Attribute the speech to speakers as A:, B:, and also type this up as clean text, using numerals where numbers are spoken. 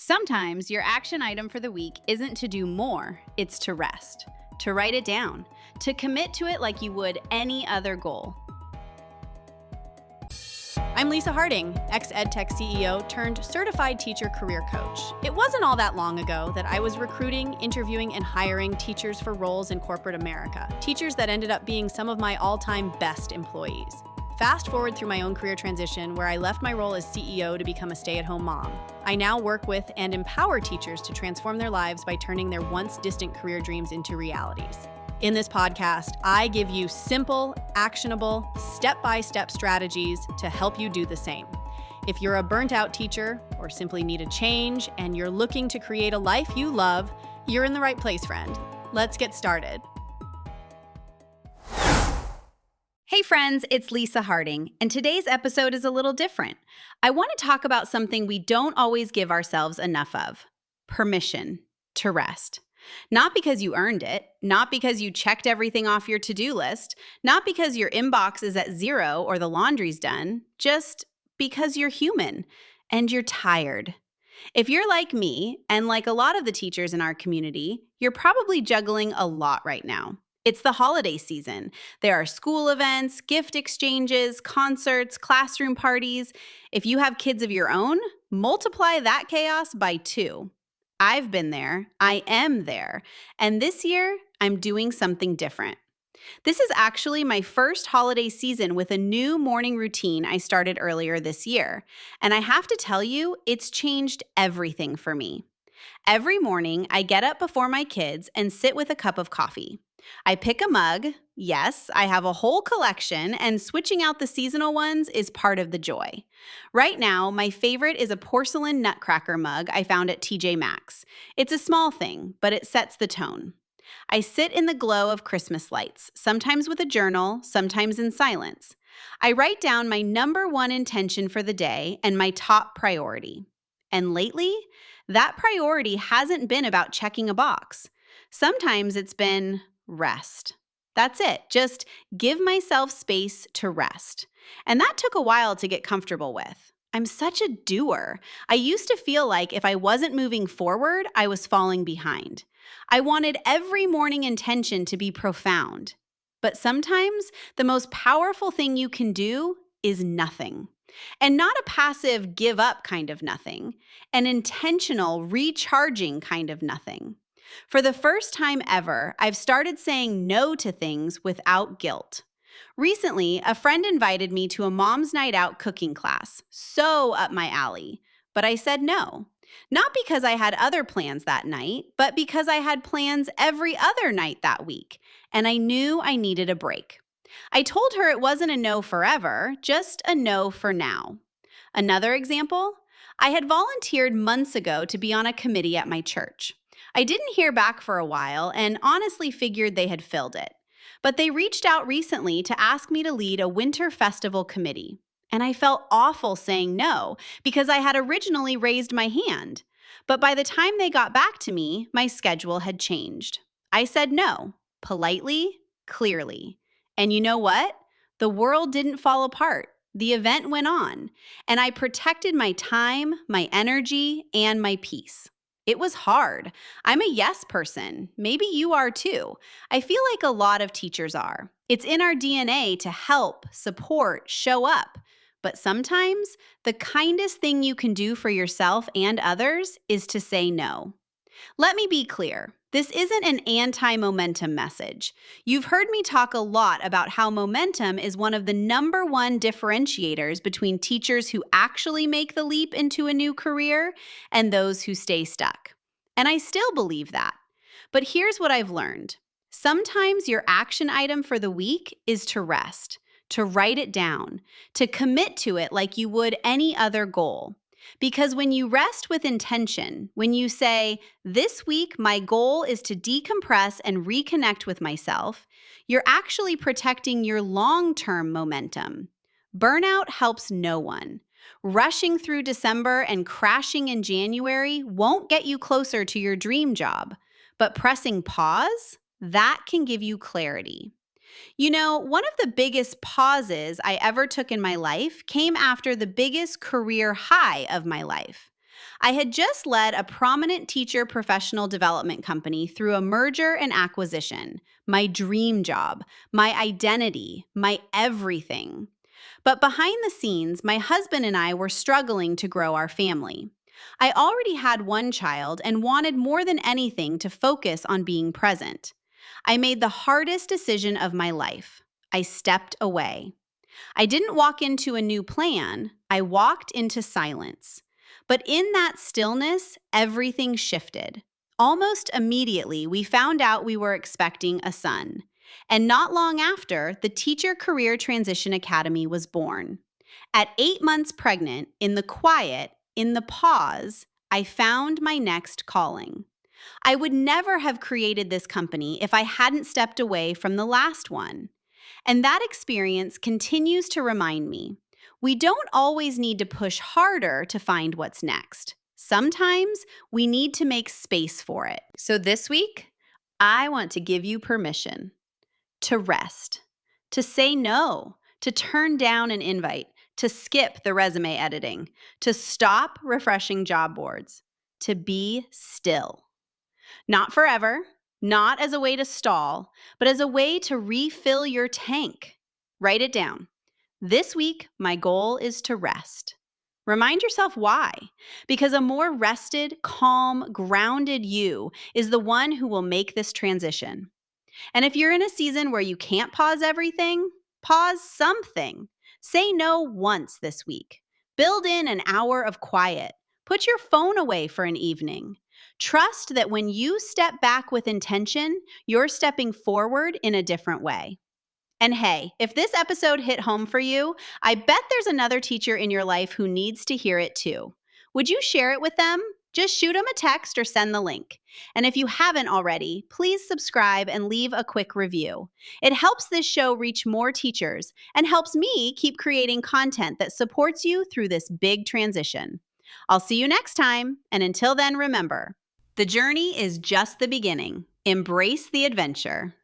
A: Sometimes your action item for the week isn't to do more, it's to rest, to write it down, to commit to it like you would any other goal. I'm Lisa Harding, ex-EdTech CEO turned certified teacher career coach. It wasn't all that long ago that I was recruiting, interviewing, and hiring teachers for roles in corporate America. Teachers that ended up being some of my all-time best employees. Fast forward through my own career transition where I left my role as CEO to become a stay-at-home mom. I now work with and empower teachers to transform their lives by turning their once distant career dreams into realities. In this podcast, I give you simple, actionable, step-by-step strategies to help you do the same. If you're a burnt-out teacher or simply need a change and you're looking to create a life you love, you're in the right place, friend. Let's get started. Hey friends, it's Lisa Harding, and today's episode is a little different. I want to talk about something we don't always give ourselves enough of: permission to rest. Not because you earned it, not because you checked everything off your to-do list, not because your inbox is at 0 or the laundry's done, just because you're human and you're tired. If you're like me, and like a lot of the teachers in our community, you're probably juggling a lot right now. It's the holiday season. There are school events, gift exchanges, concerts, classroom parties. If you have kids of your own, multiply that chaos by 2. I've been there, I am there, and this year, I'm doing something different. This is actually my first holiday season with a new morning routine I started earlier this year, and I have to tell you, it's changed everything for me. Every morning, I get up before my kids and sit with a cup of coffee. I pick a mug. Yes, I have a whole collection, and switching out the seasonal ones is part of the joy. Right now, my favorite is a porcelain nutcracker mug I found at TJ Maxx. It's a small thing, but it sets the tone. I sit in the glow of Christmas lights, sometimes with a journal, sometimes in silence. I write down my number one intention for the day and my top priority. And lately, that priority hasn't been about checking a box. Sometimes it's been rest. That's it. Just give myself space to rest. And that took a while to get comfortable with. I'm such a doer. I used to feel like if I wasn't moving forward, I was falling behind. I wanted every morning intention to be profound. But sometimes the most powerful thing you can do is nothing. And not a passive give up kind of nothing, an intentional recharging kind of nothing. For the first time ever, I've started saying no to things without guilt. Recently, a friend invited me to a mom's night out cooking class, so up my alley, but I said no. Not because I had other plans that night, but because I had plans every other night that week, and I knew I needed a break. I told her it wasn't a no forever, just a no for now. Another example, I had volunteered months ago to be on a committee at my church. I didn't hear back for a while and honestly figured they had filled it. But they reached out recently to ask me to lead a winter festival committee. And I felt awful saying no because I had originally raised my hand. But by the time they got back to me, my schedule had changed. I said no, politely, clearly. And you know what? The world didn't fall apart. The event went on, and I protected my time, my energy, and my peace. It was hard. I'm a yes person. Maybe you are too. I feel like a lot of teachers are. It's in our DNA to help, support, show up. But sometimes the kindest thing you can do for yourself and others is to say no. Let me be clear. This isn't an anti-momentum message. You've heard me talk a lot about how momentum is one of the number one differentiators between teachers who actually make the leap into a new career and those who stay stuck. And I still believe that. But here's what I've learned. Sometimes your action item for the week is to rest, to write it down, to commit to it like you would any other goal. Because when you rest with intention, when you say, this week my goal is to decompress and reconnect with myself, you're actually protecting your long-term momentum. Burnout helps no one. Rushing through December and crashing in January won't get you closer to your dream job, but pressing pause, that can give you clarity. You know, one of the biggest pauses I ever took in my life came after the biggest career high of my life. I had just led a prominent teacher professional development company through a merger and acquisition, my dream job, my identity, my everything. But behind the scenes, my husband and I were struggling to grow our family. I already had one child and wanted more than anything to focus on being present. I made the hardest decision of my life. I stepped away. I didn't walk into a new plan, I walked into silence. But in that stillness, everything shifted. Almost immediately, we found out we were expecting a son. And not long after, the Teacher Career Transition Academy was born. At 8 months pregnant, in the quiet, in the pause, I found my next calling. I would never have created this company if I hadn't stepped away from the last one. And that experience continues to remind me we don't always need to push harder to find what's next. Sometimes we need to make space for it. So this week, I want to give you permission to rest, to say no, to turn down an invite, to skip the resume editing, to stop refreshing job boards, to be still. Not forever, not as a way to stall, but as a way to refill your tank. Write it down. This week, my goal is to rest. Remind yourself why. Because a more rested, calm, grounded you is the one who will make this transition. And if you're in a season where you can't pause everything, pause something. Say no once this week. Build in an hour of quiet. Put your phone away for an evening. Trust that when you step back with intention, you're stepping forward in a different way. And hey, if this episode hit home for you, I bet there's another teacher in your life who needs to hear it too. Would you share it with them? Just shoot them a text or send the link. And if you haven't already, please subscribe and leave a quick review. It helps this show reach more teachers and helps me keep creating content that supports you through this big transition. I'll see you next time, and until then, remember, the journey is just the beginning. Embrace the adventure.